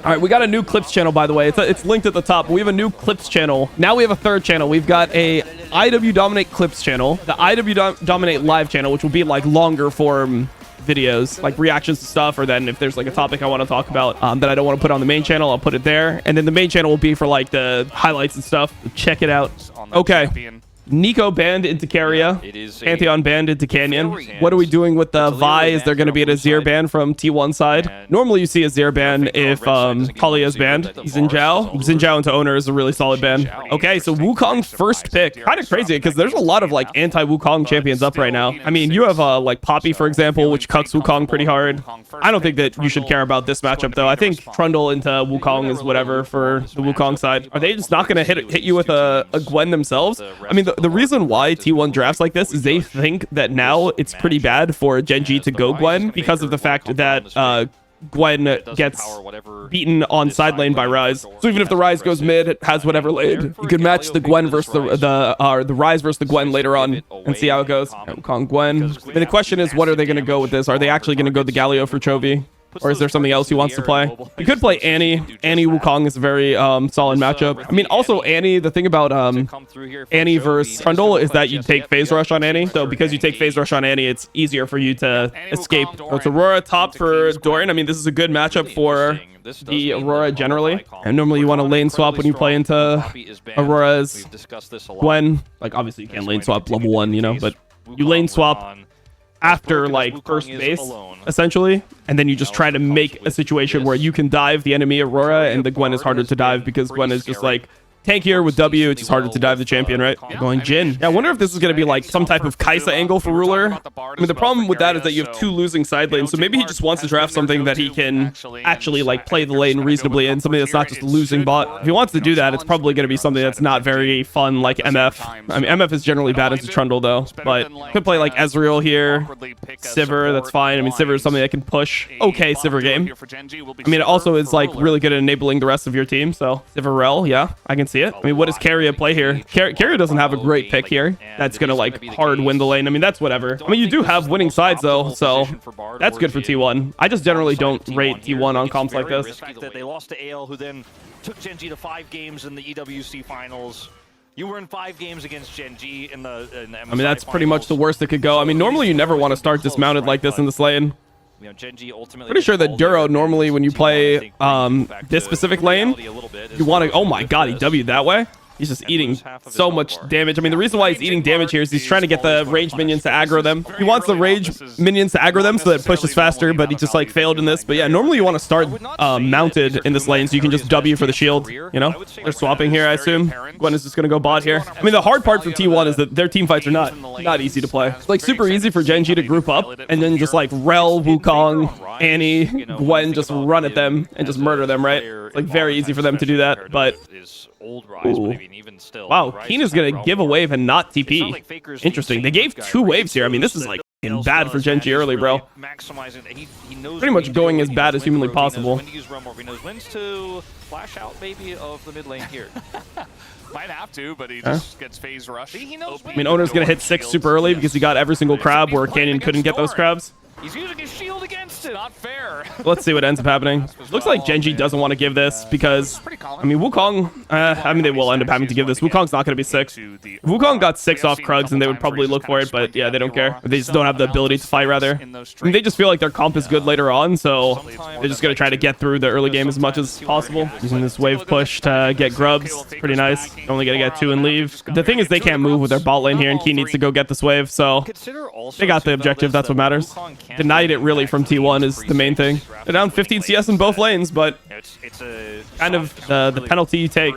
All right, we got a new clips channel, by the way. It's linked at the top. We have a new clips channel. Now we have a third channel. We've got a IWdominate clips channel, the IWdominate live channel, which will be like longer form videos, like reactions to stuff, or then if there's like a topic I want to talk about that I don't want to put on the main channel, I'll put it there. And then the main channel will be for like the highlights and stuff. Check it out. Okay. Nico banned into Carrier. Pantheon banned into Canyon. What are we doing with the Vi? Is there going to be an Azir ban from T1 side? Normally you see Azir ban if Kalia is banned. Xin Zhao into Owner is a really solid ban. Okay, so Wukong first pick. Kind of crazy because there's a lot of like anti-Wukong champions up right now. I mean, you have like Poppy, for example, which cucks Wukong pretty hard. I don't think that you should care about this matchup, though. I think Trundle into Wukong is whatever for the Wukong side. Are they just not going to hit you with a Gwen themselves? I mean, the reason why T1 drafts like this is they think that now it's pretty bad for GenG to go Gwen because of the fact that Gwen gets beaten on side lane by Ryze. So even if the Ryze goes mid, it has whatever lane, you can match the Gwen versus the Ryze versus the Gwen later on and see how it goes. Wukong Gwen. I mean, the question is, what are they going to go with this? Are they actually going to go the Galio for Chovy? Or is there something else he wants to play? You could play Annie. Annie Wukong is a very solid matchup. I mean, also Annie, the thing about Annie versus Trundle is that you take phase rush on Annie. So because you take phase rush on Annie, it's easier for you to escape. So it's Aurora top for Dorian. I mean, this is a good matchup for the Aurora generally. And normally you want to lane swap when you play into Aurora's Gwen. Like, obviously you can't lane swap level 1, you know, but you lane swap after like first base essentially, and then you just try to make a situation where you can dive the enemy Aurora, and the Gwen is harder to dive because Gwen is just like tankier with W. It's just harder to dive the champion, right? You're going Jhin. Yeah, I wonder if this is going to be like some type of Kai'Sa angle for Ruler. I mean, the problem with that is that you have 2 losing side lanes, so maybe he just wants to draft something that he can actually like play the lane reasonably and something that's not just a losing bot. If he wants to do that, it's probably going to be something that's not very fun like MF. I mean, MF is generally bad into Trundle though, but could play like Ezreal here, Sivir, that's fine. I mean, Sivir is something that can push okay Sivir game. I mean, it also is like really good at enabling the rest of your team, so Sivirel, yeah, I can see it. I mean, what does Carrier play here? Carrier doesn't have a great pick here. That's going to like hard win the lane. I mean, that's whatever. I mean, you do have winning sides though, so that's good for T1. I just generally don't rate T1 on comps like this. They lost to AL, who then took GenG to 5 games in the EWC finals. You were in 5 games against GenG in the MSI I mean, that's pretty much the worst that could go. I mean, normally you never want to start dismounted like this in this lane. Pretty sure that Duro normally when you play this specific lane, you want to... Oh my god, he W'd that way? He's just eating so much damage. I mean, the reason why he's eating damage here is he's trying to get the rage minions to aggro them. He wants the rage minions to aggro them so that it pushes faster, but he just like failed in this. But yeah, normally you want to start mounted in this lane so you can just W for the shield, you know? They're swapping here, I assume. Gwen is just going to go bot here. I mean, the hard part for T1 is that their team fights are not easy to play. It's like super easy for GenG to group up and then just like Rel, Wukong, Annie, Gwen just run at them and just murder them, right? It's like very easy for them to do that, but... Wow, Keen is going to give a wave and not TP. Interesting. They gave 2 waves here. I mean, this is like bad for GenG early, bro. Pretty much going as bad as humanly possible. Might have to, but he just gets phase rush. I mean, Owner's going to hit 6 super early because he got every single crab where Canyon couldn't get those crabs. He's using his shield against it. Not fair. Let's see what ends up happening. Looks like GenG doesn't want to give this because, I mean, Wukong, I mean, they will end up having to give this. Wukong's not going to be 6. If Wukong got 6 off Krugs, and they would probably look for it, but yeah, they don't care. They just don't have the ability to fight, rather. I mean, they just feel like their comp is good later on, so they're just going to try to get through the early game as much as possible. Using this wave push to get grubs. It's pretty nice. Only going to get 2 and leave. The thing is, they can't move with their bot lane here, and Key needs to go get this wave, so they got the objective. That's what matters. Denied it really from T1 is the main thing. They're down 15 CS in both lanes, but it's kind of the penalty you take.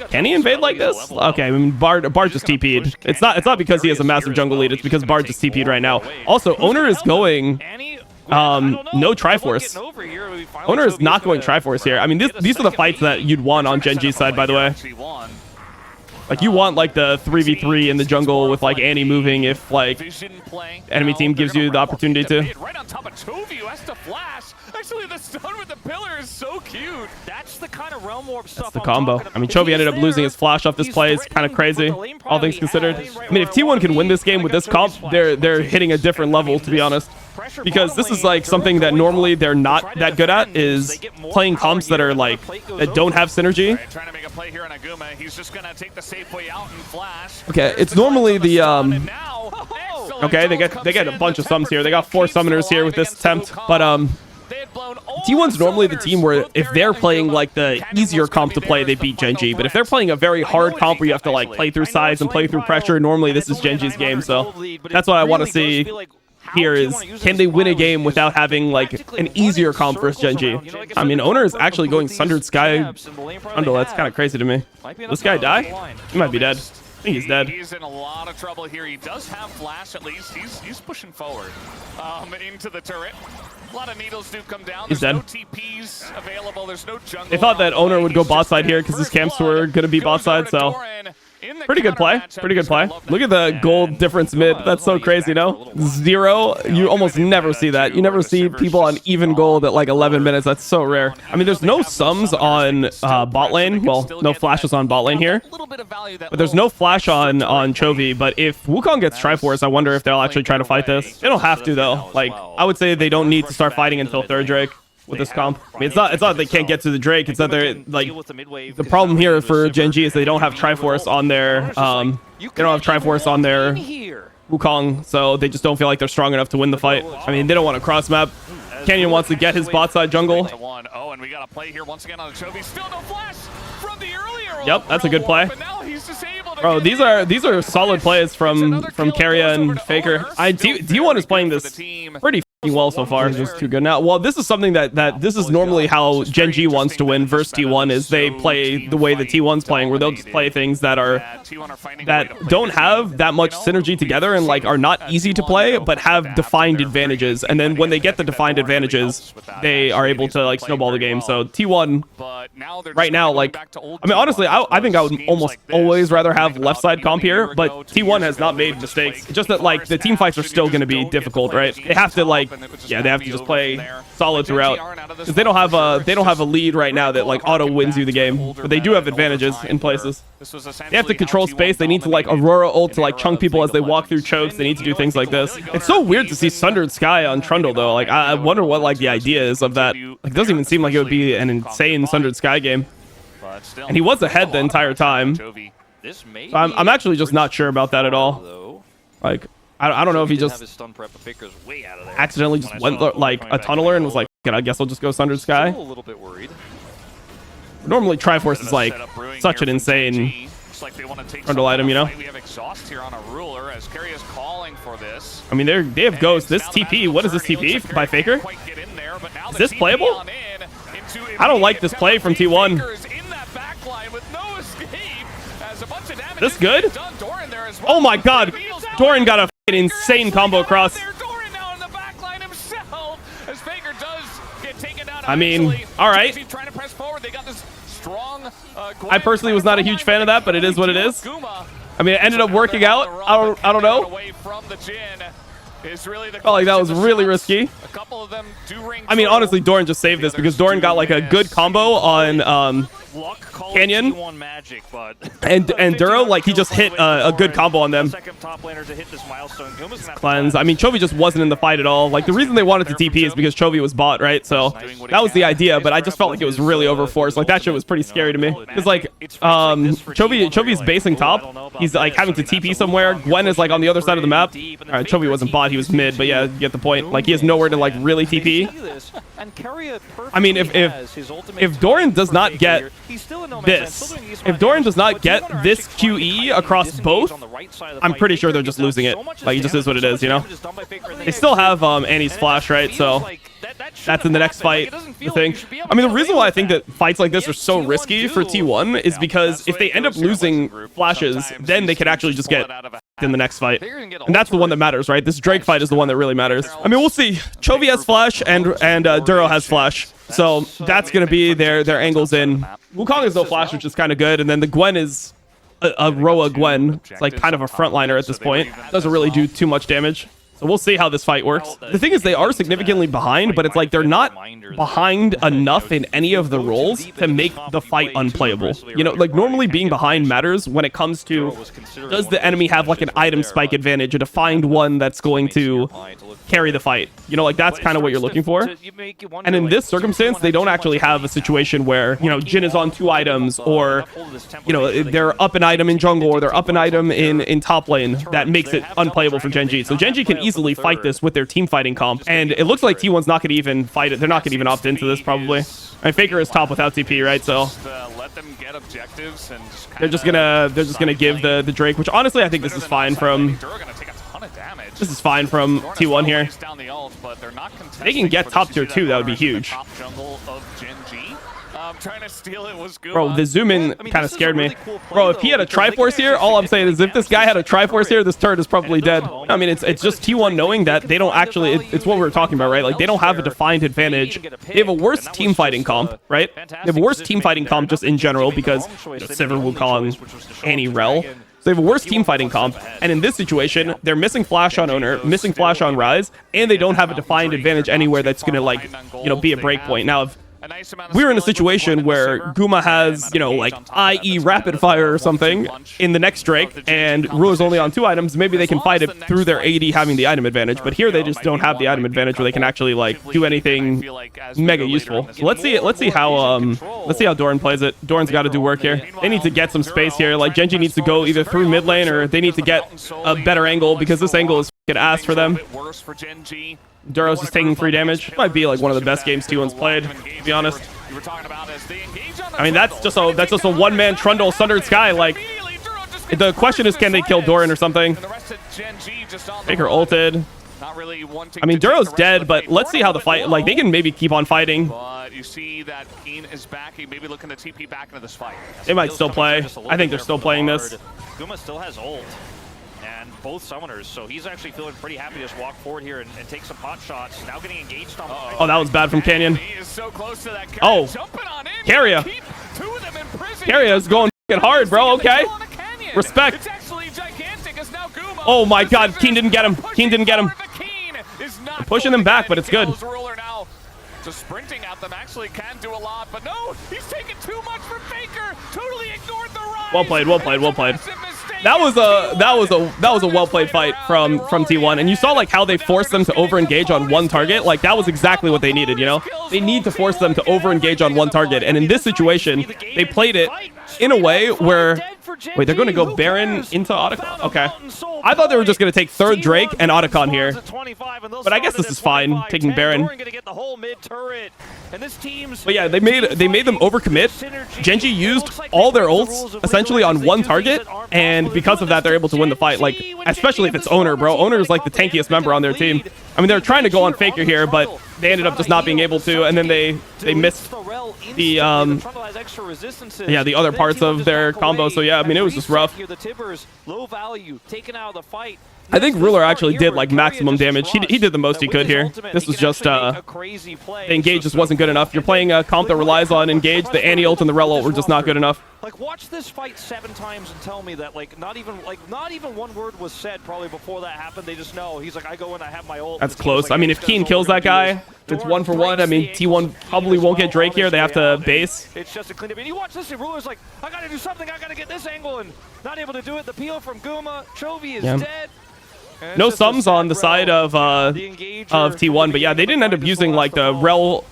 Can he invade like this? Okay, I mean, Bard just TP'd. It's not because he has a massive jungle lead. It's because Bard just TP'd right now. Also, Owner is going no Triforce. Owner is not going Triforce here. I mean, these are the fights that you'd want on GenG's side, by the way. Like, you want, like, the 3v3 in the jungle with, like, Annie moving if, like, enemy team gives you the opportunity to. Right on top of Chovy, who has to flash. Actually, the stun with the pillar is so cute. That's the kind of realm warp stuff. The combo. I mean, Chovy ended up losing his flash off this play. It's kind of crazy, all things considered. I mean, if T1 can win this game with this comp, they're hitting a different level, to be honest. Because this is like something that normally they're not that good at, is playing comps that are like that don't have synergy. Right, trying to make a play here on Aguma. He's just gonna take the safe way out and flash. Okay, it's normally the okay, they Excellent get a bunch of summons here. They got 4 summoners here with this attempt, but T1's normally the team where if they're playing like the easier comp to play, they beat GenG. But if they're playing a very hard comp where you have to like play through size and play through pressure, normally this is GenG's game. So that's what I want to see here, is can they win a game without having like an easier comp versus GenG? I mean, Owner is actually going Sundered Sky Trundle. That's kind of crazy to me. Will this guy die? He might be dead. I think he's dead. He's in a lot of trouble here. He does have flash at least. He's pushing forward into the turret. A lot of needles do come down. He's There's dead. no TPs available. There's no jungle. They thought that Owner would go bot side here because his camps were going to be bot side, so pretty good play. Pretty good play. Look at the gold difference mid. That's so crazy, no? 0. You almost never see that. You never see people on even gold at like 11 minutes. That's so rare. I mean, there's no sums on bot lane. Well, no flashes on bot lane here. But there's no flash on Chovy. But if Wukong gets Triforce, I wonder if they'll actually try to fight this. They don't have to, though. Like, I would say they don't need to start fighting until 3rd Drake with this comp. I mean, it's not that they can't get to the Drake. It's that they're like, the problem here for GenG is they don't have Triforce on their they don't have Triforce on their Wukong, so they just don't feel like they're strong enough to win the fight. I mean, they don't want to cross map. Canyon wants to get his bot side jungle. Oh, and we got a play here once again on the Chovy. Still no flash from the earlier. Yep, that's a good play. But now he's disabled. Bro, these are solid plays from Keria and Faker. T1 is playing this pretty well so far. It's just too good now. Well, this is something that this is normally how GenG wants to win versus T1, is they play the way the T1's playing, where they'll just play things that don't have that much synergy together and like are not easy to play, but have defined advantages. And then when they get the defined advantages, they are able to like snowball the game. So T1 right now, like, I mean, honestly, I think I would almost always rather have left side comp here, but T1 has not made mistakes. It's just that like the team fights are still going to be difficult, right? They have to like, yeah, they have to just play solid throughout, because they don't have a lead right now that like auto wins you the game, but they do have advantages in places. They have to control space. They need to like Aurora ult to like chunk people as they walk through chokes. They need to do things like this. It's so weird to see Sundered Sky on Trundle though. Like I wonder what like the idea is of that. Like, it doesn't even seem like it would be an insane Sundered Sky game. And he was ahead the entire time. So I'm actually just not sure about that at all. Like, I don't know if he just accidentally just went like a tunneler and was like, I guess I'll just go Sundered Sky. Normally Triforce is like such an insane Trundle item, you know? We have exhaust here on a ruler as Keria's calling for this. I mean, they have Ghost. This TP, what is this TP by Faker? Is this playable? I don't like this play from T1. Is this good? Oh my god, Doran got a insane combo across. I mean, all right. I personally was not a huge fan of that, but it is what it is. I mean, it ended up working out. I don't know. Felt like that was really risky. I mean, honestly, Doran just saved this because Doran got like a good combo on Canyon and Duro. Like, he just hit a good combo on them. Cleanse. I mean, Chovy just wasn't in the fight at all. Like, the reason they wanted to TP is because Chovy was bot, right? So that was the idea, but I just felt like it was really overforced. Like, that shit was pretty scary to me. Because like Chovy's basing top. He's like having to TP somewhere. Gwen is like on the other side of the map. All right, Chovy wasn't bot, he was mid, but yeah, you get the point. Like, he has nowhere to like really TP. I mean, if Doran does not get this, if Doran does not get this QE across both, I'm pretty sure they're just losing it. Like, it just is what it is, you know? They still have Annie's flash, right? So that's in the next fight, the thing. I mean, the reason why I think that fights like this are so risky for T1 is because if they end up lusing flashes, then they could actually just get in the next fight. And that's the one that matters, right? This Drake fight is the one that really matters. I mean, we'll see. Chovy has flash and Duro has flash. So that's going to be their angles in. Wukong has no flash, which is kind of good. And then the Gwen is a Roa Gwen. It's like kind of a frontliner at this point. Doesn't really do too much damage. So we'll see how this fight works. The thing is, they are significantly behind, but it's like they're not behind enough in any of the roles to make the fight unplayable. You know, like normally being behind matters when it comes to, does the enemy have like an item spike advantage, a defined one that's going to carry the fight? You know, like that's kind of what you're looking for. And in this circumstance, they don't actually have a situation where, you know, Jhin is on 2 items, or, you know, they're up an item in jungle, or they're up an item in top lane that makes it unplayable for GenG. So GenG can easily fight this with their team fighting comp, and it looks like T1's not going to even fight it. They're not going to even opt into this probably. And Faker is top without TP, right? So let them get objectives and they're just gonna give the Drake, which honestly I think this is fine from. This is fine from T1 here. They can get top tier 2, that would be huge. Trying to steal it was good. Bro, the zoom in kind of scared me. Bro, if he had a Triforce here, all I'm saying is if this guy had a Triforce here, this turret is probably dead. I mean, it's just T1 knowing that they don't actually, it's what we were talking about, right? Like, they don't have a defined advantage. They have a worse team fighting comp, right? They have a worse team fighting comp just in general because Sivir, Wukong, Annie, Rel. So they have a worse team fighting comp, and in this situation, they're missing Flash on Owner, missing Flash on Ryze, and they don't have a defined advantage anywhere that's gonna, like, you know, be a breakpoint. Now, if we're in a situation where Guma has, you know, like, IE Rapid Fire or something in the next Drake, and Ruler's only on 2 items, maybe they can fight it through their AD having the item advantage. But here they just don't have the item advantage where they can actually, like, do anything mega useful. So let's see how Doran plays it. Doran's got to do work here. They need to get some space here. Like, GenG needs to go either through mid lane, or they need to get a better angle, because this angle is f***ing ass for them. Duro's just taking 3 damage. Might be like one of the best games T1's played, to be honest. I mean, that's just a one-man Trundle Sundered Sky. Like, the question is, can they kill Doran or something? Faker ulted. I mean, Duro's dead, but let's see how the fight, like, they can maybe keep on fighting. But you see that Keen is back. He may be looking to TP back into this fight. They might still play. I think they're still playing this. Guma still has ult. And both summoners, so he's actually feeling pretty happy to just walk forward here and take some pot shots. Now getting engaged on. Oh, that was bad from Canyon. He is so close to that. Oh, Carrier. Carrier is going f***ing hard, bro. Okay. Respect. It's actually gigantic as now Guma. Oh my God, Keen didn't get him. Keen didn't get him. I'm pushing them back, but it's good. Just sprinting at them actually can do a lot, but no, he's taking too much for Faker. Totally ignored the rise. Well played, well played, well played. That was a well played fight from T1, and you saw like how they forced them to over engage on one target. Like, that was exactly what they needed. You know, they need to force them to over engage on one target, and in this situation, they played it in a way where. Wait, they're going to go Baron into Otacon? Okay. I thought they were just going to take 3rd Drake and Otacon here. But I guess this is fine, taking Baron. But yeah, they made them overcommit. GenG used all their ults essentially on one target, and because of that, they're able to win the fight. Like, especially if it's Owner, bro. Owner is like the tankiest member on their team. I mean, they're trying to go on Faker here, but they ended up just not being able to, and then they missed the the other parts of their combo. So yeah, I mean, it was just rough. I think Ruler actually did like maximum damage. He did the most he could here. This was just the engage just wasn't good enough. You're playing a comp that relies on engage. The Annie ult and the Rel ult were just not good enough. Like, watch this fight 7 times and tell me that not even one word was said probably before that happened. They just know. He's like, I go in, I have my ult. That's close. I mean, if Keen kills that guy, it's 1 for 1. I mean, T1 probably won't get Drake here. They have to base. It's just a clean up. And you watch this, and Ruler's like, I gotta do something. I gotta get this angle, and not able to do it. The peel from Guma. Chovy is dead. No sums on the side of T1, but yeah, they didn't end up using like the Rel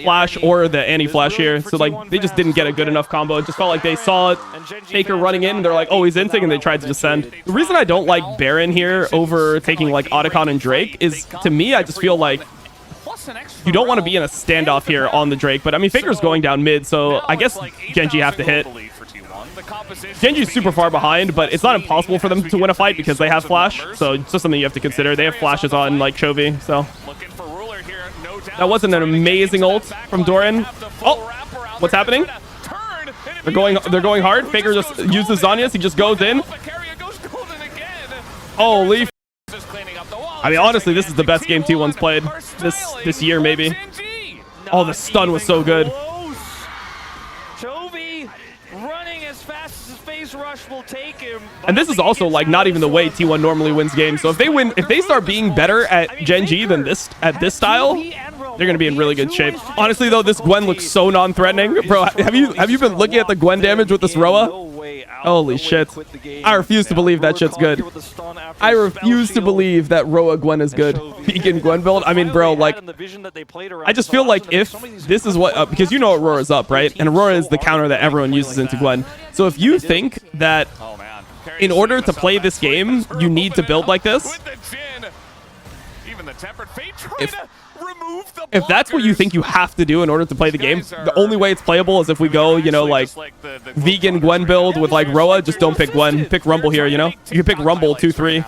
Flash or the Annie Flash here, so like they just didn't get a good enough combo. It just felt like they saw Faker running in, and they're like, oh, he's insig, and they tried to just send. The reason I don't like Baron here over taking like Otacon and Drake is, to me, I just feel like you don't want to be in a standoff here on the Drake, but I mean, Faker's going down mid, so I guess GenG have to hit. GenG's super far behind, but it's not impossible for them to win a fight because they have Flash, so it's just something you have to consider. They have Flashes on like Chovy, so that wasn't an amazing ult from Doran. Oh, what's happening? They're going hard. Faker just uses Zhonya's. He just goes in. Holy. I mean, honestly, this is the best game T1's played this year, maybe. Oh, the stun was so good. Phase rush will take him. And this is also like not even the way T1 normally wins games. So if they start being better at GenG than this at this style, they're gonna be in really good shape. Honestly though, this Gwen looks so non-threatening. Bro, have you been looking at the Gwen damage with this Roa? Holy shit. I refuse to believe that shit's good. I refuse to believe that Roa Gwen is good. Vegan Gwen build? I mean, bro, like, I just feel like if this is what, because you know Aurora's up, right? And Aurora is the counter that everyone uses into Gwen. So if you think that in order to play this game, you need to build like this, if that's what you think you have to do in order to play the game, the only way it's playable is if we go, you know, like vegan Gwen build with like Roa. Just don't pick Gwen. Pick Rumble here, you know? You can pick Rumble 2-3.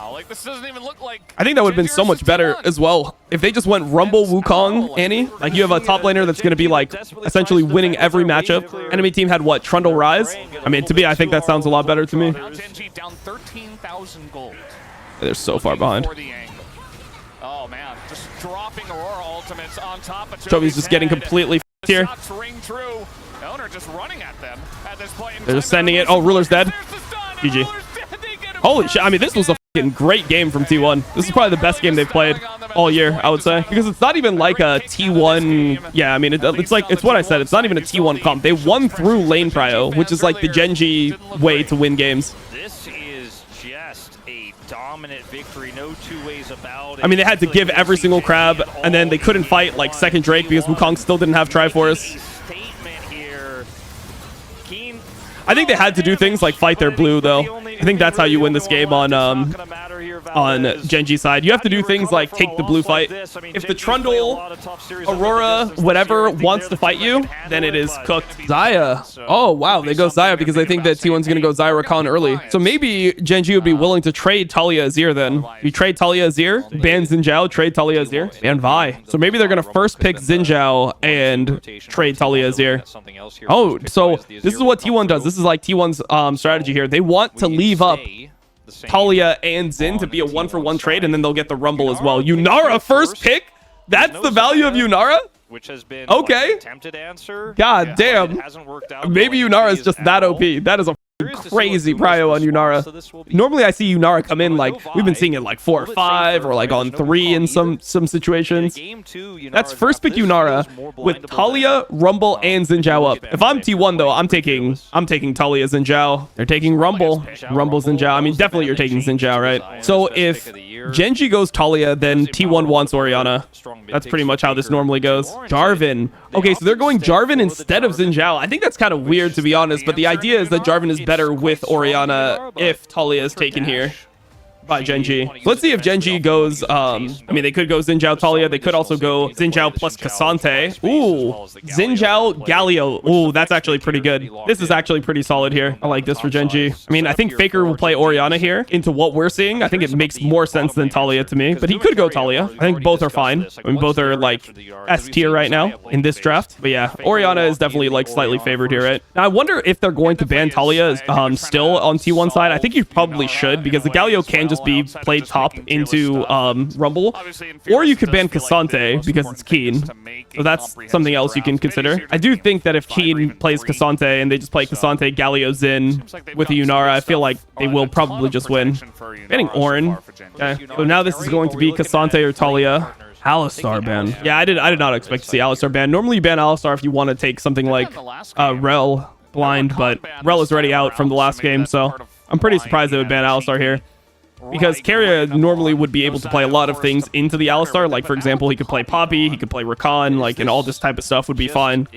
I think that would have been so much better as well. If they just went Rumble, Wukong, Annie. Like you have a top laner that's going to be like essentially winning every matchup. Enemy team had what? Trundle Rise? I mean, to me, I think that sounds a lot better to me. They're so far behind. Oh man, just dropping Aurora ultimates on top of Jovi's just getting completely f***ed here. Owner just running at them at this point. They're just sending it. Oh, Ruler's dead. GG. Holy shit. I mean, this was a fucking great game from T1. This is probably the best game they've played all year, I would say. Because it's not even like a T1... Yeah, I mean, it's like... It's what I said. It's not even a T1 comp. They won through lane prio, which is like the GenG way to win games. This is just a dominant victory. No two ways about it. I mean, they had to give every single crab, and then they couldn't fight like second Drake because Wukong still didn't have Triforce. I think they had to do things like fight their blue, though. I think that's how you win this game on GenG side. You have to do things like take the blue fight. If the Trundle, Aurora, whatever wants to fight you, then it is cooked. Xayah. Oh, wow. They go Xayah because they think that T1's going to go Xayah Rakan early. So maybe GenG would be willing to trade Talia Azir then. You trade Talia Azir, ban Xin Zhao, trade Talia Azir, ban Vi. So maybe they're going to first pick Xin Zhao and trade Talia Azir. Oh, so this is what T1 does. This is like T1's strategy here. They want to leave up Talia and Xin to be a 1-for-1 trade, and then they'll get the Rumble as well. Yunara first pick? That's the value of Yunara? Which has been okay. Attempted answer. God damn. Maybe Yunara is just that OP. That is a crazy prio on Yunara. Normally I see Yunara come in like we've been seeing it like 4 or 5 or like on 3 in some situations. That's first pick Yunara with Talia, Rumble, and Xin Zhao up. If I'm T1 though, I'm taking Talia Xin Zhao. They're taking Rumble. Rumble Xin Zhao. I mean, definitely you're taking Xin Zhao, right? So if GenG goes Talia, then T1 wants Orianna. That's pretty much how this normally goes. Jarvan. Okay, so they're going Jarvan instead of Xin Zhao. I think that's kind of weird, to be honest, but the idea is that Jarvan is better with Orianna if Talia is taken here by GenG. So let's see if GenG goes, I mean, they could go Xin Zhao Talia. They could also go Xin Zhao plus K'Sante. Ooh, Xin Zhao Galio. Ooh, that's actually pretty good. This is actually pretty solid here. I like this for GenG. I mean, I think Faker will play Orianna here into what we're seeing. I think it makes more sense than Talia to me, but he could go Talia. I think both are fine. I mean, both are like S tier right now in this draft. But yeah, Orianna is definitely like slightly favored here, right? Now, I wonder if they're going to ban Talia still on T1 side. I think you probably should because the Galio can just be played top into Rumble, or you could ban K'Sante because it's Keen. So that's something else you can consider. I do think that if Keen plays K'Sante and they just play K'Sante, Galio, Xin with a Yunara, I feel like they will probably just win. Banning Ornn. Okay. So now this is going to be K'Sante or Talia. Alistar ban. Yeah, I did not expect to see Alistar ban. Normally you ban Alistar if you want to take something like Rel blind, but Rel is already out from the last game, so I'm pretty surprised they would ban Alistar here. Because Keria normally would be able to play a lot of things into the Alistar. Like, for example, he could play Poppy, he could play Rakan, like, and all this type of stuff would be fine.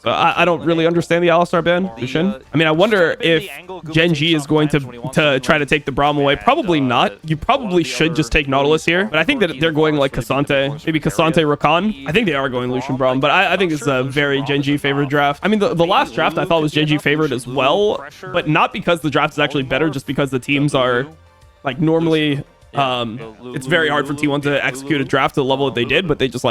So I don't really understand the Alistar ban. I mean, I wonder if GenG is going to try to take the Braum away. Probably not. You probably should just take Nautilus here. But I think that they're going like K'Sante. Maybe K'Sante, Rakan. I think they are going Lucian Braum. But I think it's a very GenG favored draft. I mean, the last draft I thought was GenG favored as well. But not because the draft is actually better, just because the teams are... Like, normally, it's very hard for T1 to execute a draft to the level that they did, but they're just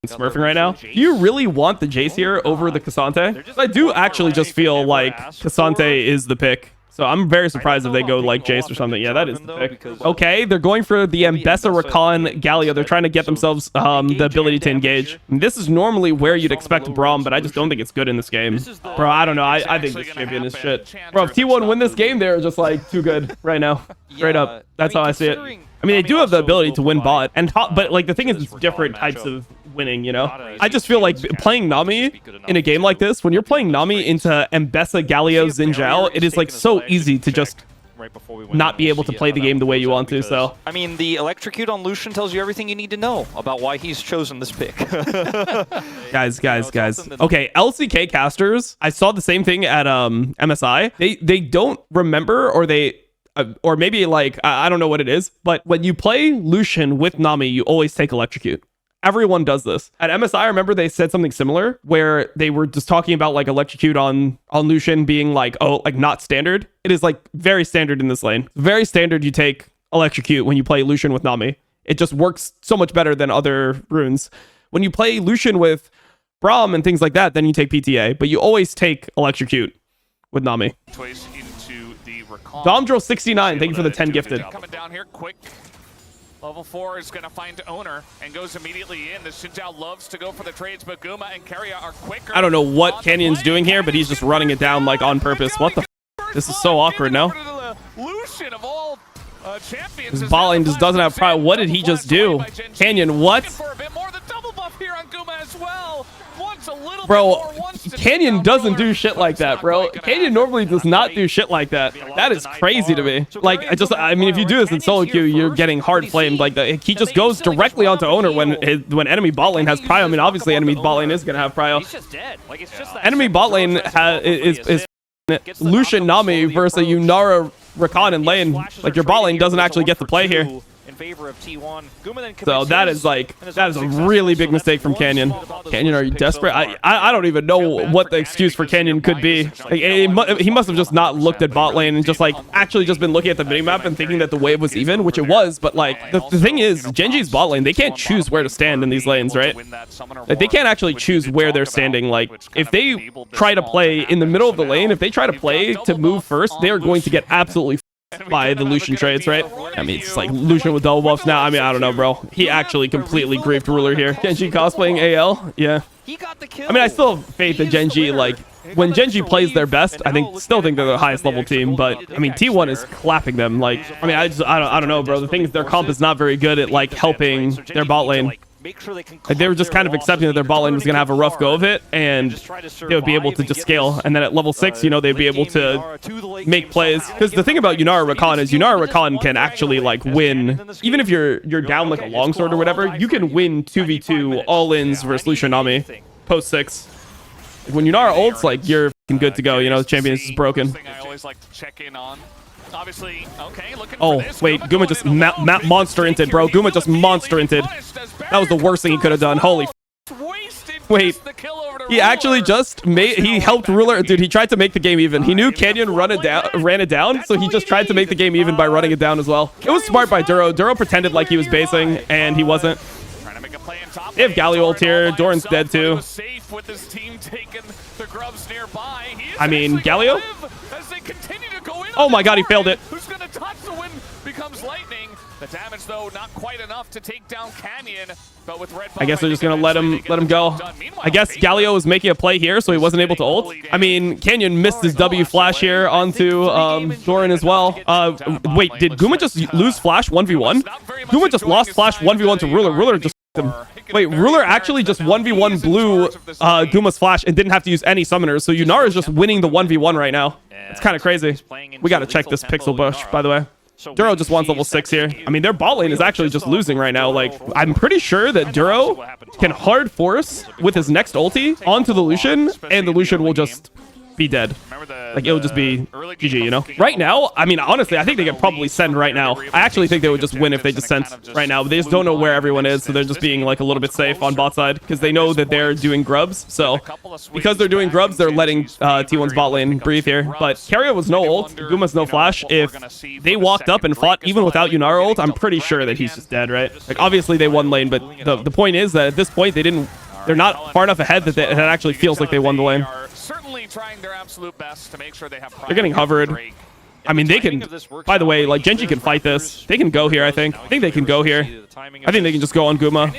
smurfing right now. Do you really want the Jace here over the K'Sante? I do actually just feel like K'Sante is the pick. So I'm very surprised if they go like Jace or something. Yeah, that is the pick. Okay, they're going for the Mbessa, Rakan, Galio. They're trying to get themselves the ability to engage. And this is normally where you'd expect Braum, but I just don't think it's good in this game. Bro, I don't know. I think this champion is shit. Bro, if T1 win this game, they're just like too good right now. Straight up. That's how I see it. I mean, they do have the ability to win bot, and but like the thing is, it's different types of winning, you know? I just feel like playing Nami in a game like this, when you're playing Nami into Mbessa, Galio, Xin Zhao, it is like so easy to just not be able to play the game the way you want to, so. I mean, the electrocute on Lucian tells you everything you need to know about why he's chosen this pick. Guys. Okay, LCK casters, I saw the same thing at MSI. They don't remember, or maybe like, I don't know what it is, but when you play Lucian with Nami, you always take electrocute. Everyone does this. At MSI, I remember they said something similar where they were just talking about like electrocute on Lucian being like, oh, like not standard. It is like very standard in this lane. Very standard you take electrocute when you play Lucian with Nami. It just works so much better than other runes. When you play Lucian with Braum and things like that, then you take PTA, but you always take electrocute with Nami. Domdrill 69, thank you for the 10 gifted. Coming down here quick. Level 4 is going to find owner and goes immediately in. The Xin Zhao loves to go for the trades, but Guma and Keria are quicker. I don't know what Canyon's doing here, but he's just running it down like on purpose. What the f? This is so awkward now. Lucian of all champions. This bot lane just doesn't have pride. What did he just do? Canyon, what? Bro, Canyon doesn't do shit like that, bro. Canyon normally does not do shit like that. That is crazy to me. Like, I mean, if you do this in solo queue, you're getting hard flamed. Like, he just goes directly onto owner when enemy bot lane has prio. I mean, obviously, enemy bot lane is gonna have prio. Enemy bot lane is Lucian Nami versus a Yunara Rakan in lane. Like, your bot lane doesn't actually get to play here. So that is a really big mistake from Canyon. Canyon, are you desperate? I don't even know what the excuse for Canyon could be. Like, he must have just not looked at bot lane and just like actually just been looking at the minimap and thinking that the wave was even, which it was. But like the thing is, GenG's bot lane, they can't choose where to stand in these lanes, right? Like, they can't actually choose where they're standing. Like, if they try to play in the middle of the lane, if they try to play to move first, they are going to get absolutely by the Lucian trades, right? I mean, it's like Lucian with double buffs now. I mean, I don't know, bro. He actually completely griefed Ruler here. GenG cosplaying AL? Yeah. I mean, I still have faith that GenG, like, when GenG plays their best, still think they're the highest level team, but, I mean, T1 is clapping them. Like, I mean, I don't know, bro. The thing is, their comp is not very good at, like, helping their bot lane. Like, they were just kind of accepting that their bot lane was going to have a rough go of it, and they would be able to just scale. And then at level 6, you know, they'd be able to make plays. Because the thing about Yunara Rakan is Yunara Rakan can actually, like, win. Even if you're down, like, a longsword or whatever, you can win 2v2 all-ins versus Lucian Nami post 6. When Yunara ults, like, you're f***ing good to go. You know, the champion is just broken. I always like to check in on. Obviously, okay, oh, wait, Guma just monster-inted, bro. Guma just monster-inted. That was the worst thing he could have done. Holy f. Wait, he actually just he helped Ruler. Dude, he tried to make the game even. He knew Canyon ran it down, so he just tried to make the game even by running it down as well. It was smart by Duro. Duro pretended like he was basing, and he wasn't. They have Galio ult here. Doran's dead too. I mean, Galio? Oh my god, he failed it. Who's gonna touch the wind becomes lightning. The damage, though, not quite enough to take down Canyon. But with Red, I guess they're just gonna let him go. I guess Galio was making a play here, so he wasn't able to ult. I mean, Canyon missed his W flash here onto Doran as well. Wait, did Guma just lose flash 1v1? Guma just lost flash 1v1 to Ruler. Ruler just him. Wait, Ruler actually just 1v1 blew Guma's flash and didn't have to use any summoners. So Yunara is just winning the 1v1 right now. It's kind of crazy. We got to check this pixel bush, by the way. Duro just wants level 6 here. I mean, their bot lane is actually just losing right now. Like, I'm pretty sure that Duro can hard force with his next ulti onto the Lucian, and the Lucian will just be dead. Like, it'll just be GG, you know? Right now, I mean, honestly, I think they could probably send right now. I actually think they would just win if they just sent right now. But they just don't know where everyone is, so they're just being, like, a little bit safe on bot side because they know that they're doing grubs. So, because they're doing grubs, they're letting T1's bot lane breathe here. But Keria was no ult, Guma's no flash. If they walked up and fought even without Yunara ult, I'm pretty sure that he's just dead, right? Like, obviously, they won lane, but the point is that at this point, they're not far enough ahead that it actually feels like they won the lane. Certainly trying their absolute best to make sure they have. They're getting hovered. I mean, they can, by the way, like, GenG can fight this. They can go here, I think. I think they can go here. I think they can just go on Guma.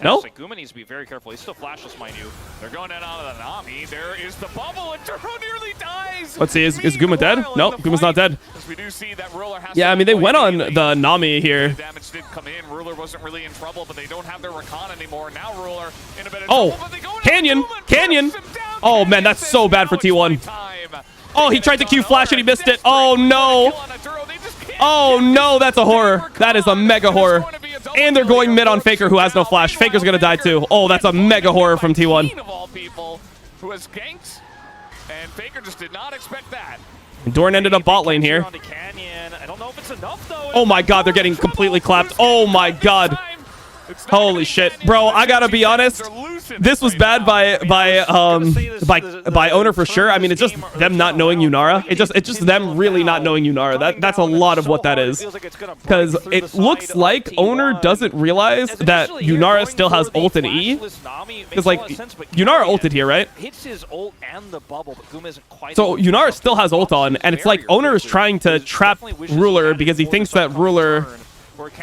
No? Guma needs to be very careful. He's still flashless, mind you. They're going in out of the Nami. There is the bubble, and Duro nearly dies. Let's see, is Guma dead? No, Guma's not dead. We do see that Ruler has Yeah, I mean, they went on the Nami here. Damage did come in. Ruler wasn't really in trouble, but they don't have their Rakan anymore. Now Ruler in a bit of trouble, but they go in Canyon! Guma, Canyon! drops him down. Oh, man, that's so bad for T1. Oh, he tried to Q flash and he missed it. Oh, no. Oh, no, that's a horror. That is a mega horror. And they're going mid on Faker, who has no flash. Faker's going to die, too. Oh, that's a mega horror from T1. Of all people who has ganked, and Faker just did not expect that. Dorn ended up bot lane here. Oh, my God, they're getting completely clapped. Oh, my God. Holy shit, bro! I gotta be honest. This was bad by owner for sure. I mean, it's just them not knowing Yunara. It's just them really not knowing Yunara. That's a lot of what that is. Because it looks like owner doesn't realize that Yunara still has ult and E. Because like Yunara ulted here, right? So Yunara still has ult on, and it's like owner is trying to trap Ruler because he thinks that Ruler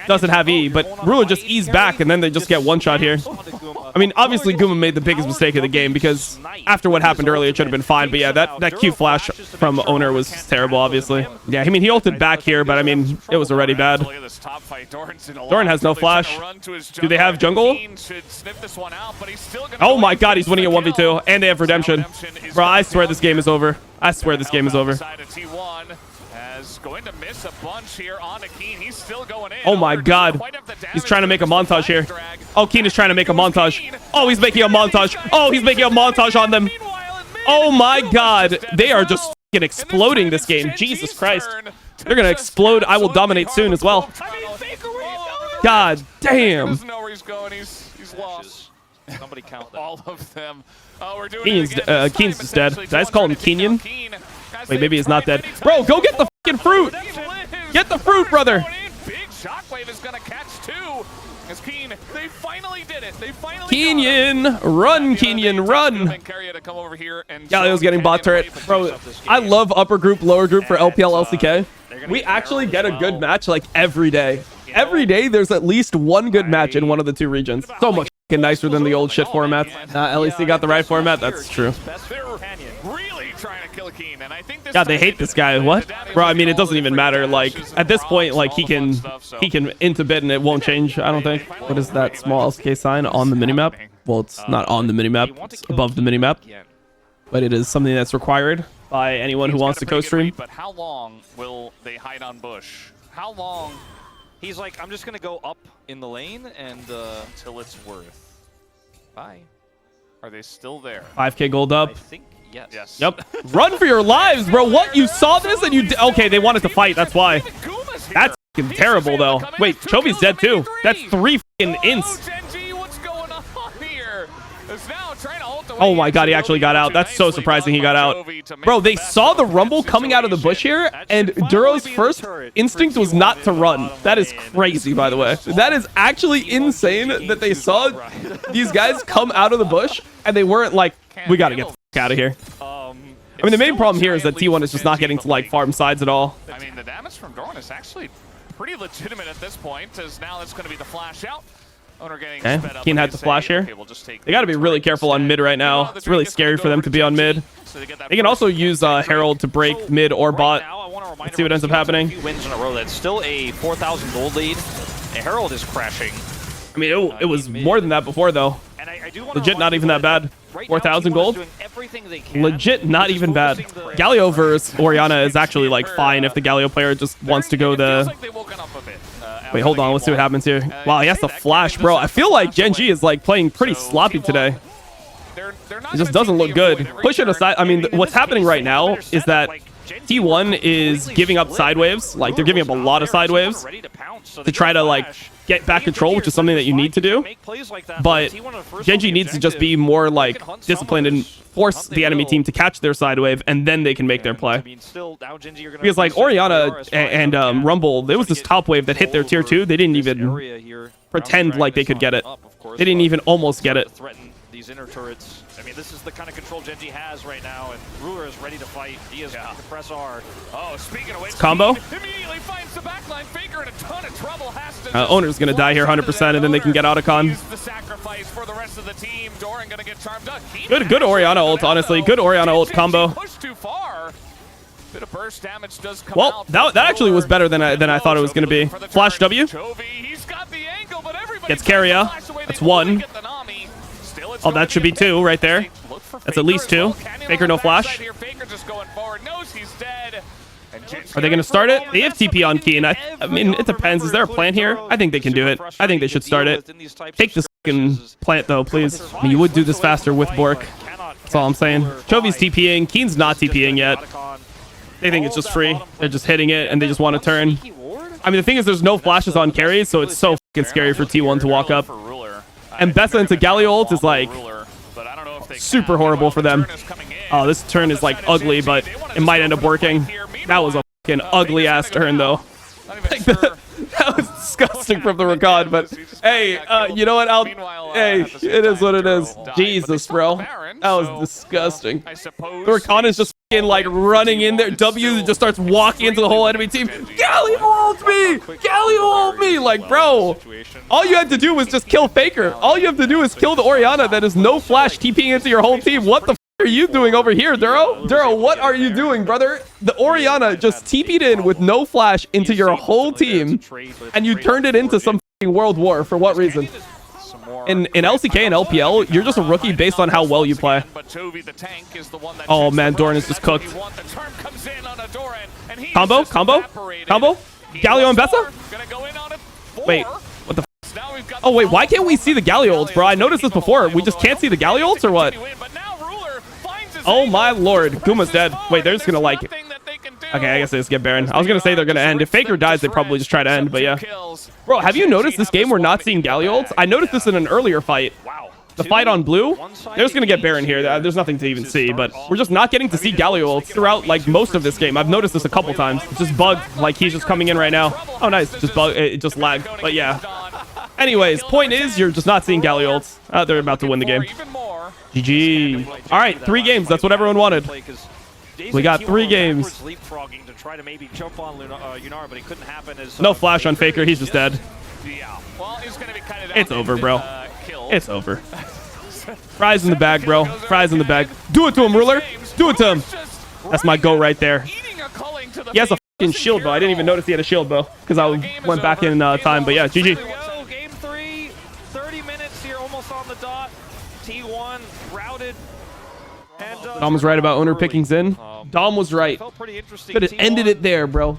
doesn't have E, but Ruler just E's back, and then they just get one shot here. I mean, obviously, Guma made the biggest mistake of the game, because after what happened earlier, it should have been fine. But yeah, that Q flash from owner was terrible, obviously. Yeah, I mean, he ulted back here, but I mean, it was already bad. Doran has no flash. Do they have jungle? Oh my God, he's winning a 1v2, and they have redemption. Bro, I swear this game is over. I swear this game is over. Going to miss a bunch here on Keen. He's still going in. Oh my God. He's trying to make a montage here. Oh, Keen is trying to make a montage. Oh, he's making a montage. Oh, he's making a montage on them. Oh my God. They are just fucking exploding this game. Jesus Christ. They're going to explode. I will dominate soon as well. God damn. Doesn't know where he's going. He's lost. Somebody count them. All of them. Oh, we're doing Keen's just dead. Did I just call him Kenyon? Wait, maybe he's not dead. Bro, go get the fucking fruit. Get the fruit, brother. Big shockwave is gonna catch two. As Keen, they finally did it. They finally Kenyon, run, Kenyon, run. Galio's getting bot turret. Bro, I love upper group, lower group for LPL LCK. We actually get a good match like every day. Every day, there's at least one good match in one of the two regions. So much nicer than the old shit formats. LEC got the right format. That's true. God, they hate this guy. What? Bro, I mean, it doesn't even matter. Like, at this point, like, he can into bid and it won't change, I don't think. What is that small LCK sign on the minimap? Well, it's not on the minimap. It's above the minimap. But it is something that's required by anyone who wants to co-stream. But how long will they hide on Bush? How long? He's like, I'm just going to go up in the lane and until it's worth. Bye. Are they still there? 5K gold up. I think yes. Yep. Run for your lives, bro. What? You saw this and you... Okay, they wanted to fight. That's why. That's fucking terrible, though. Wait, Chovy's dead, too. That's 3 fucking ints. Oh my God, he actually got out. That's so surprising he got out. Bro, they saw the rumble coming out of the bush here, and Duro's first instinct was not to run. That is crazy, by the way. That is actually insane that they saw these guys come out of the bush, and they weren't like, we gotta get the fuck out of here. I mean, the main problem here is that T1 is just not getting to, like, farm sides at all. I mean, the damage from Doran is actually pretty legitimate at this point, as now it's going to be the flash out. Okay, Keen had to flash here. They got to be really careful on mid right now. It's really scary for them to be on mid. They can also use Herald to break mid or bot. Let's see what ends up happening. Wins in a row. That's still a 4,000 gold lead. And Herald is crashing. I mean, it was more than that before, though. Legit, not even that bad. 4,000 gold. Legit, not even bad. Galio versus Orianna is actually, like, fine if the Galio player just wants to go the... Wait, hold on. Let's see what happens here. Wow, he has to flash, bro. I feel like GenG is, like, playing pretty sloppy today. It just doesn't look good. Push it aside. I mean, what's happening right now is that T1 is giving up side waves. Like, they're giving up a lot of side waves to try to, like, get back control, which is something that you need to do. But GenG needs to just be more, like, disciplined and force the enemy team to catch their side wave, and then they can make their play. Because, like, Orianna and Rumble, there was this top wave that hit their tier 2. They didn't even pretend like they could get it. They didn't even almost get it. these inner turrets. I mean, this is the kind of control GenG has right now, and Ruler is ready to fight. He is ready to press R. Oh, speaking of which, combo. Immediately finds the backline. Faker in a ton of trouble. Has to Owner's gonna die here 100%, and then they can get Otacon. Use the sacrifice for the rest of the team. Doran gonna get charmed up. Good Orianna ult, honestly. Good Orianna ult combo. Pushed too far. Bit of burst damage does come Well, out. that actually was better than I thought it was gonna be. Flash W. Chovy, he's got the angle, but everybody Gets Carrier. That's one. Oh, that should be two right there. That's at least two. Faker no flash. Faker just going forward. Knows he's dead. Are they going to start it? They have TP on Keen. I mean, it depends. Is there a plan here? I think they can do it. I think they should start it. Take this fucking plant, though, please. I mean, you would do this faster with Bork. That's all I'm saying. Chovy's TPing. Keen's not TPing yet. They think it's just free. They're just hitting it, and they just want to turn. I mean, the thing is, there's no flashes on carries, so it's so fucking scary for T1 to walk up. And Bessa into Galio ult is, like, super horrible for them. Oh, this turn is, like, ugly, but it might end up working. That was a fucking ugly-ass turn, though. Like, that was disgusting from the Rakan, but hey, you know what? Hey, it is what it is. Jesus, bro. That was disgusting. The Rakan is just fucking, like, running in there. W just starts walking into the whole enemy team. Galio ult me! Galio ult me! Like, bro, all you had to do was just kill Faker. All you have to do is kill the Orianna that is no flash TPing into your whole team. What the f are you doing over here, Duro? Duro, what are you doing, brother? The Orianna just TP'd in with no flash into your whole team, and you turned it into some f***ing world war. For what reason? In LCK and LPL, you're just a rookie based on how well you play. Oh, man, Doran is just cooked. Combo? Combo? Combo? Galio and Bessa? Wait, what the f? Oh, wait, why can't we see the Galio ults, bro? I noticed this before. We just can't see the Galio ults, or what? Oh my lord, Guma's dead. Wait, they're just gonna like it. Okay, I guess they just get Baron. I was gonna say they're gonna end. If Faker dies, they probably just try to end, but yeah. Bro, have you noticed this game we're not seeing Galio ults? I noticed this in an earlier fight. The fight on blue, they're just gonna get Baron here. There's nothing to even see, but we're just not getting to see Galio ults throughout, like, most of this game. I've noticed this a couple times. It's just bugged, like he's just coming in right now. Oh, nice. Just bug. It just lagged, but yeah. Anyways, point is, you're just not seeing Galio ults. They're about to win the game. GG. All right, 3 games. That's what everyone wanted. We got 3 games. No flash on Faker. He's just dead. It's over, bro. It's over. Fries in the bag, bro. Fries in the bag. Do it to him, Ruler. Do it to him. That's my go right there. He has a fucking shield bow. I didn't even notice he had a shield bow because I went back in time. But yeah, GG. Game 3, 30 minutes here, almost on the dot. T1 routed. And, Dom was right about owner picking Zin. Dom was right. Could have ended it there, bro.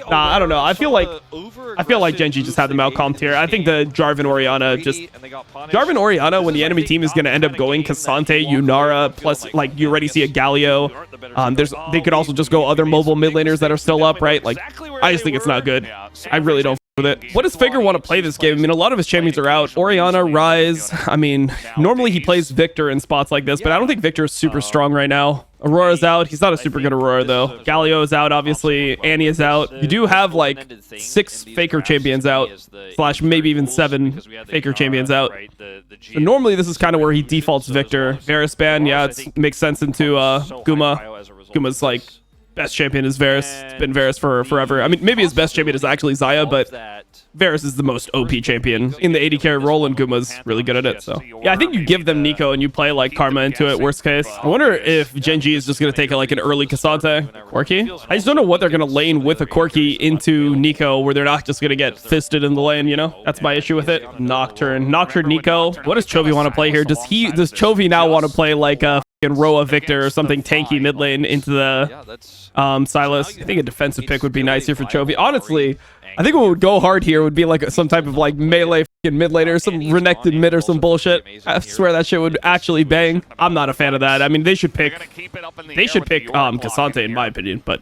Nah, I don't know. I feel like GenG just had them outcomped here. I think the Jarvan Orianna just... Jarvan Orianna, when the enemy team is going to end up going K'Sante, Yunara, plus, like, you already see a Galio. They could also just go other mobile mid laners that are still up, right? Like, I just think it's not good. I really don't with it. What does Faker want to play this game? I mean, a lot of his champions are out. Orianna, Ryze. I mean, normally he plays Victor in spots like this, but I don't think Victor is super strong right now. Aurora's out. He's not a super good Aurora, though. Galio is out, obviously. Annie is out. You do have, like, 6 Faker champions out, / maybe even 7 Faker champions out. So normally, this is kind of where he defaults Victor. Varus ban, yeah, it makes sense into Guma. Guma's, like, best champion is Varus. It's been Varus for forever. I mean, maybe his best champion is actually Xayah, but Varus is the most OP champion in the AD carry role, and Guma's really good at it. So yeah, I think you give them Nico and you play like Karma into it, worst case. I wonder if GenG is just going to take like an early K'Sante Corki. I just don't know what they're going to lane with a Corki into Nico, where they're not just going to get fisted in the lane, you know? That's my issue with it. Nocturne Nico. What does Chovy want to play here? Does Chovy now want to play like a Roa Victor or something tanky mid lane into the Silas? I think a defensive pick would be nice here for Chovy. Honestly, I think what would go hard here would be like some type of like melee mid laner, some Renekton mid or some bullshit. I swear that shit would actually bang. I'm not a fan of that. I mean, they should pick K'Sante in my opinion, but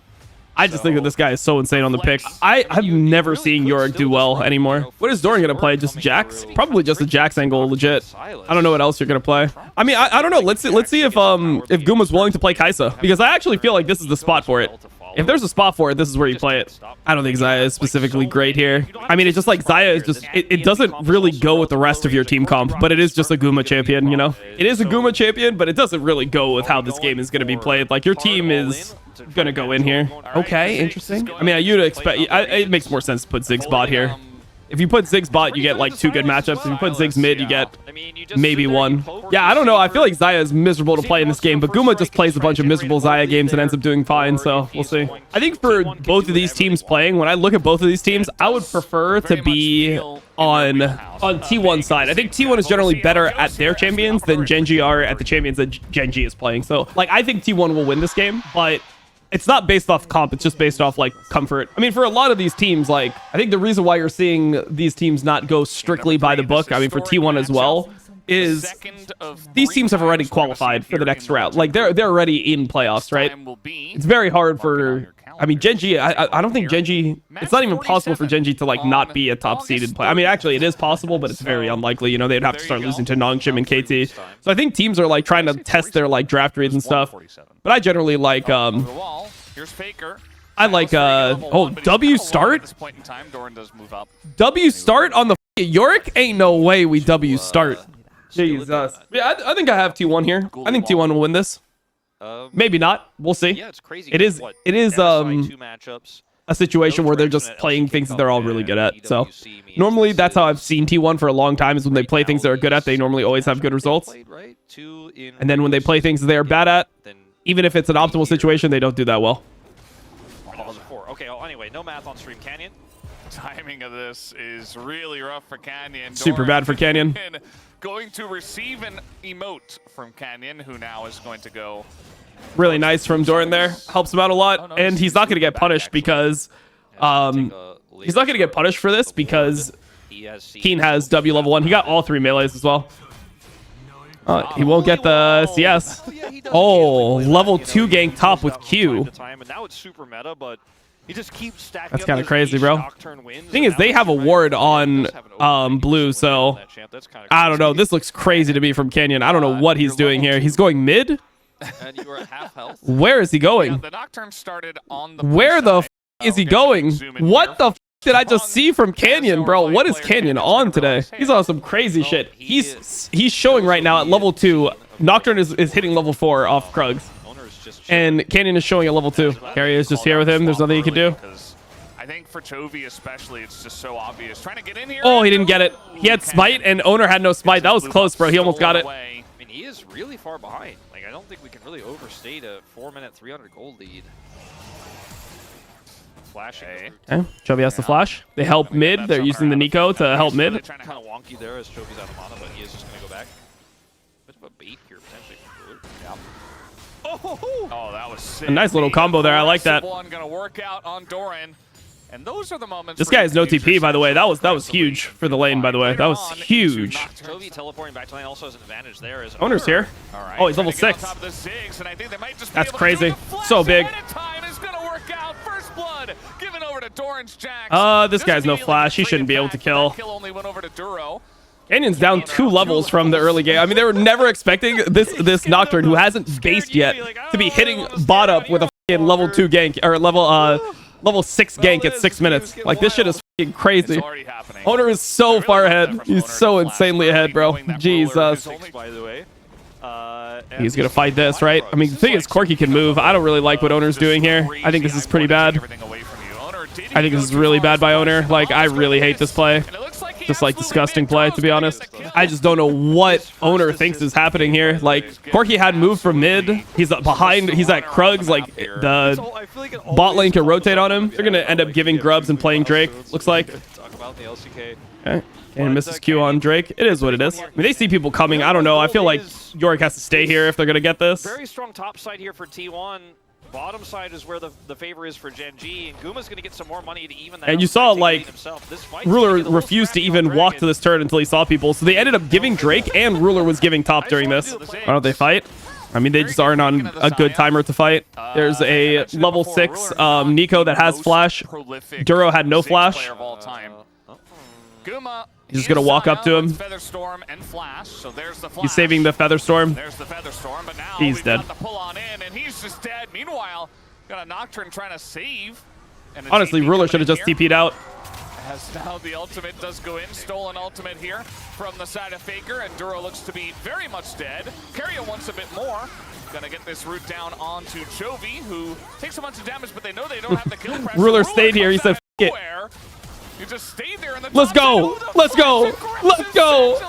I just think that this guy is so insane on the pick. I've never seen Yorick do well anymore. What is Doran gonna play? Just Jax? Probably just a Jax angle, legit. I don't know what else you're gonna play. I mean, I don't know. Let's see if Guma's willing to play Kai'Sa, because I actually feel like this is the spot for it. If there's a spot for it, this is where you play it. I don't think Xayah is specifically great here. I mean, it's just like Xayah is just, it doesn't really go with the rest of your team comp, but it is just a Guma champion, you know? It is a Guma champion, but it doesn't really go with how this game is going to be played. Like, your team is going to go in here. Okay, interesting. I mean, you'd expect, it makes more sense to put Ziggs bot here. If you put Ziggs bot, you get like 2 good matchups. If you put Ziggs mid, you get maybe 1. Yeah, I don't know. I feel like Xayah is miserable to play in this game, but Guma just plays a bunch of miserable Xayah games and ends up doing fine, so we'll see. I think for both of these teams playing, when I look at both of these teams, I would prefer to be on T1 side. I think T1 is generally better at their champions than GenG are at the champions that GenG is playing. So, like, I think T1 will win this game, but it's not based off comp. It's just based off, like, comfort. I mean, for a lot of these teams, like, I think the reason why you're seeing these teams not go strictly by the book, I mean, for T1 as well, is these teams have already qualified for the next round. Like, they're already in playoffs, right? It's very hard for... I mean, GenG, I don't think GenG... It's not even possible for GenG to, like, not be a top-seeded player. I mean, actually, it is possible, but it's very unlikely. You know, they'd have to start losing to Nongshim and KT. So I think teams are, like, trying to test their, like, draft reads and stuff. But I generally like... I like... oh, W start? W start on the Yorick? Ain't no way we W start. Jesus. Yeah, I think I have T1 here. I think T1 will win this. Maybe not. We'll see. Yeah, it's crazy. It is a situation where they're just playing things that they're all really good at. So normally that's how I've seen T1 for a long time, is when they play things they're good at, they normally always have good results. And then when they play things they're bad at, even if it's an optimal situation, they don't do that well. Okay, well, anyway, no math on stream. Canyon. Timing of this is really rough for Canyon. Super bad for Canyon. Going to receive an emote from Canyon, who now is going to go. Really nice from Doran there. Helps him out a lot. And he's not going to get punished because... he's not going to get punished for this because Keen has W level 1. He got all 3 melees as well. He won't get the CS. Oh, level 2 gank top with Q. He just keeps stacking. That's kind of crazy, bro. Thing is, they have a ward on blue, so I don't know. This looks crazy to me from Canyon. I don't know what he's doing here. He's going mid? Where is he going? Where the f is he going? What the f did I just see from Canyon, bro? What is Canyon on today? He's on some crazy shit. He's showing right now at level 2. Nocturne is hitting level 4 off Krugs. And Canyon is showing at level 2. Carry is just here with him. There's nothing he can do. I think for Chovy especially, it's just so obvious. Trying to get in here. Oh, he didn't get it. He had smite, and Owner had no smite. That was close, bro. He almost got it. I mean, he is really far behind. Like, I don't think we can really overstate a 4-minute 300 gold lead. Flashing. Okay, Chovy has the flash. They help mid. They're using the Nico to help mid. Kind of wonky there as Chovy's out of mana, but he is just going to go back. Bit of a bait here, potentially. Yeah. Oh, that was sick. A nice little combo there. I like that. One gonna work out on Doran. And those are the moments. This guy has no TP, by the way. That was huge for the lane, by the way. That was huge. Chovy teleporting back to lane also has an advantage there. Owner's here. Oh, he's level 6. That's crazy. So big. This guy's no flash. He shouldn't be able to kill. Canyon's down 2 levels from the early game. I mean, they were never expecting this Nocturne, who hasn't based yet, to be hitting bot up with a f***ing level 2 gank, or level 6 gank at 6 minutes. Like, this shit is f***ing crazy. Owner is so far ahead. He's so insanely ahead, bro. Jesus. He's gonna fight this, right? I mean, the thing is, Corki can move. I don't really like what Owner's doing here. I think this is pretty bad. I think this is really bad by Owner. Like, I really hate this play. Just like disgusting play, to be honest. I just don't know what Owner thinks is happening here. Like, Corki had moved from mid. He's behind. He's at Krugs. Like, the bot lane can rotate on him. They're gonna end up giving grubs and playing Drake, looks like. Okay. And misses Q on Drake. It is what it is. I mean, they see people coming. I don't know. I feel like Yorick has to stay here if they're gonna get this. Very strong top side here for T1. Bottom side is where the favor is for GenG, and Guma's going to get some more money to even that. And you saw, like, Ruler refused to even walk to this turret until he saw people, so they ended up giving Drake, and Ruler was giving top during this. Why don't they fight? I mean, they just aren't on a good timer to fight. There's a level 6 Nico that has flash. Duro had no flash. He's just going to walk up to him. He's saving the Feather Storm. He's dead. Meanwhile, Got a Nocturne trying to save. And a Honestly, TP Ruler should coming have just in here. TP'd out. As now the ultimate does go in. Stolen ultimate here from the side of Faker, and Duro looks to be very much dead. Carrier wants a bit more. Gonna get this route down onto Chovy, who takes a bunch of damage, but they know they don't have the kill pressure. Ruler stayed here. He said, "F it." You just stayed there in the Let's go. Let's go. Let's go.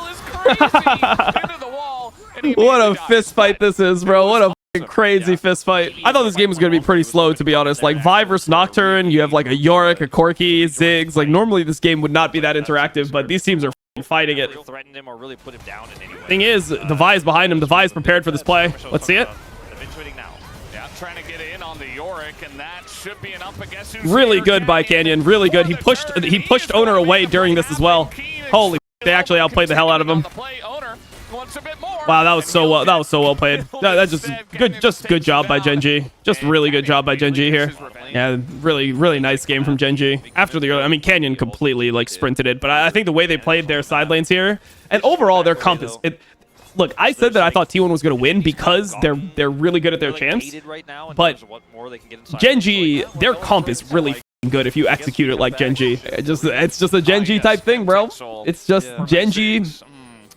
What a fist fight this is, bro. What a crazy fist fight. I thought this game was going to be pretty slow, to be honest. Like, Vi versus Nocturne, you have like a Yorick, a Corki, Ziggs. Like, normally this game would not be that interactive, but these teams are fighting it. Threaten him or really put him down in any way. Thing is, the Vi is behind him. The Vi is prepared for this play. Let's see it. Now. Yeah, trying to get in on the Yorick, and that should be enough. I guess Really good by Canyon. Really good. He pushed Owner away during this as well. Holy, they actually outplayed the hell out of him. Wow, that was so well. That was so well played. That just good job by GenG. Just really good job by GenG here. Yeah, really nice game from GenG. After the early, I mean, Canyon completely like sprinted it, but I think the way they played their side lanes here, and overall their comp is. Look, I said that I thought T1 was going to win because they're really good at their champs, but GenG, their comp is really good if you execute it like GenG. It's just a GenG type thing, bro. It's just GenG.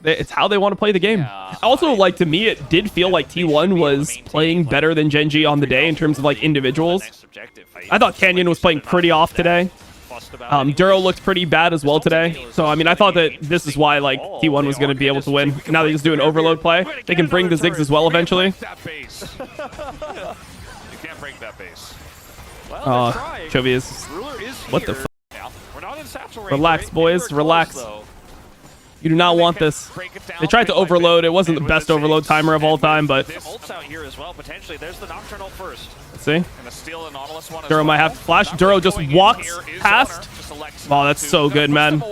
It's how they want to play the game. Also, like, to me, it did feel like T1 was playing better than GenG on the day in terms of like individuals. I thought Canyon was playing pretty off today. Duro looked pretty bad as well today. So, I mean, I thought that this is why, like, T1 was going to be able to win. Now they just do an overload play. They can bring the Ziggs as well eventually. You can't break that base. Chovy is... What the f***? Relax, boys. Relax. You do not want this. They tried to overload. It wasn't the best overload timer of all time, but... Let's see. Duro might have to flash. Duro just walks past. Wow, that's so good, man.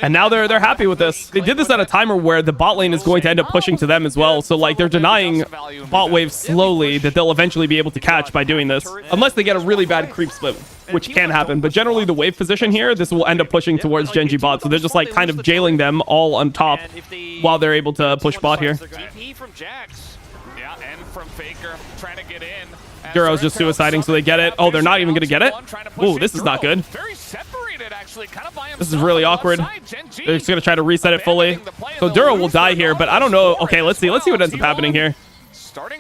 And now they're happy with this. They did this at a timer where the bot lane is going to end up pushing to them as well. So, like, they're denying bot waves slowly that they'll eventually be able to catch by doing this. Unless they get a really bad creep split, which can happen. But generally, the wave position here, this will end up pushing towards GenG bot. So they're just, like, kind of jailing them all on top while they're able to push bot here. Yeah, and from Faker trying to get in. Duro's just suiciding, so they get it. Oh, they're not even going to get it? Ooh, this is not good. This is really awkward. They're just going to try to reset it fully. So Duro will die here, but I don't know. Okay, let's see. Let's see what ends up happening here.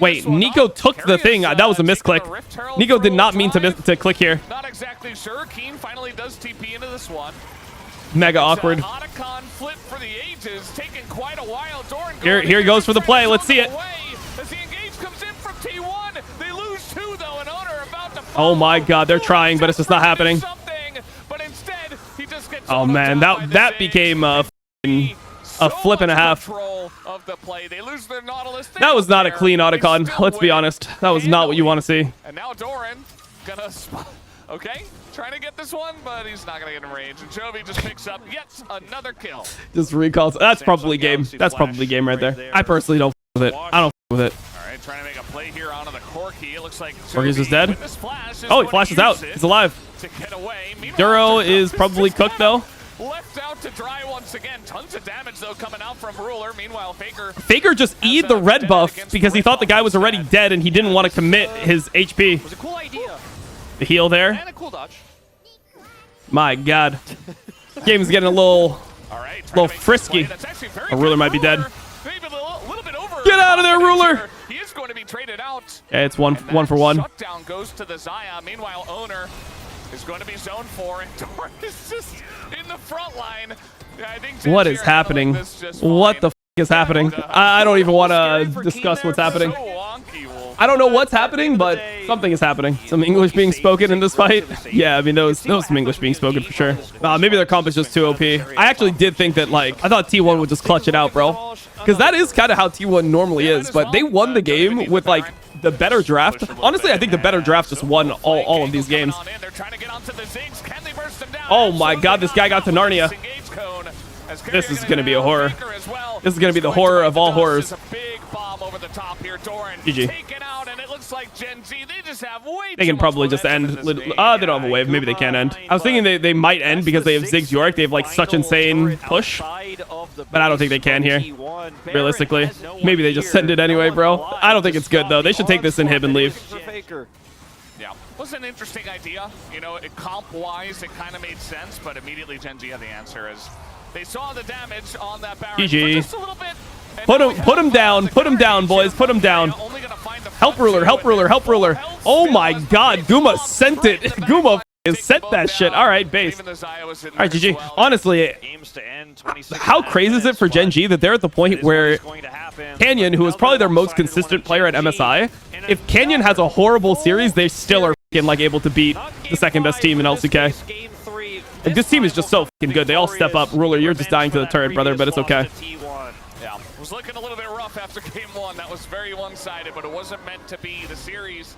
Wait, Nico took the thing. That was a misclick. Nico did not mean to click here. Not exactly sure. Keen finally does TP into this one. Mega awkward. Flip for the ages, taking quite a while. Here he goes for the play. Let's see it. As the engage comes in from T1, they lose two though, and Owner about to oh my god, they're trying, but it's just not happening. But instead, he just gets oh man, that became a flip and a half. Of the play. They lose their Nautilus. That was not a clean Otacon. Let's be honest. That was not what you want to see. And now Doran gonna okay, trying to get this one, but he's not gonna get in range. And Chovy just picks up yet another kill. Just recalls. That's probably game. That's probably game right there. I personally don't f with it. I don't f with it. All right, trying to make a play here onto the Corki. It looks like Corki's just dead. Oh, he flashes out. He's alive. Duro is probably cooked though. Left out to dry once again. Tons of damage though coming out from Ruler. Meanwhile, Faker just E'd the red buff because he thought the guy was already dead and he didn't want to commit his HP. It was a cool idea. The heal there. And a cool dodge. My god. Game's getting a little frisky. A Ruler might be dead. Get out of there, Ruler! He is going to be traded out. Yeah, it's one for one. Shutdown goes to the Zaya. Meanwhile, Owner is going to be zone 4, and Doran is just in the front line. Yeah, I think what is happening? What the f is happening? I don't even want to discuss what's happening. I don't know what's happening, but something is happening. Some English being spoken in this fight. Yeah, I mean, there was some English being spoken for sure. Maybe their comp is just too OP. I actually did think that, like, I thought T1 would just clutch it out, bro. Because that is kind of how T1 normally is. But they won the game with, like, the better draft. Honestly, I think the better draft just won all of these games. Oh my god, this guy got to Narnia. This is going to be a horror. This is going to be the horror of all horrors. GG. They can probably just end. They don't have a wave. Maybe they can end. I was thinking they might end because they have Ziggs Yorick. They have like such insane push. But I don't think they can here. Realistically. Maybe they just send it anyway, bro. I don't think it's good though. They should take this inhib and leave. Yeah, was an interesting idea. You know, comp-wise, it kind of made sense, but immediately GenG had the answer as they saw the damage on that Baron GG. for just a little bit. Put him down, boys. Put him down. Help ruler, help ruler, help ruler. Oh my God, Guma sent it. Guma sent that shit. All right, base. All right, GG. Honestly, how crazy is it for GenG that they're at the point where Canyon, who is probably their most consistent player at MSI, if Canyon has a horrible series, they still are like able to beat the second best team in LCK. Like, this team is just so fucking good. They all step up. Ruler, you're just dying to the turret, brother, but it's okay. Yeah, it was looking a little bit rough after game one. That was very one-sided, but it wasn't meant to be. The series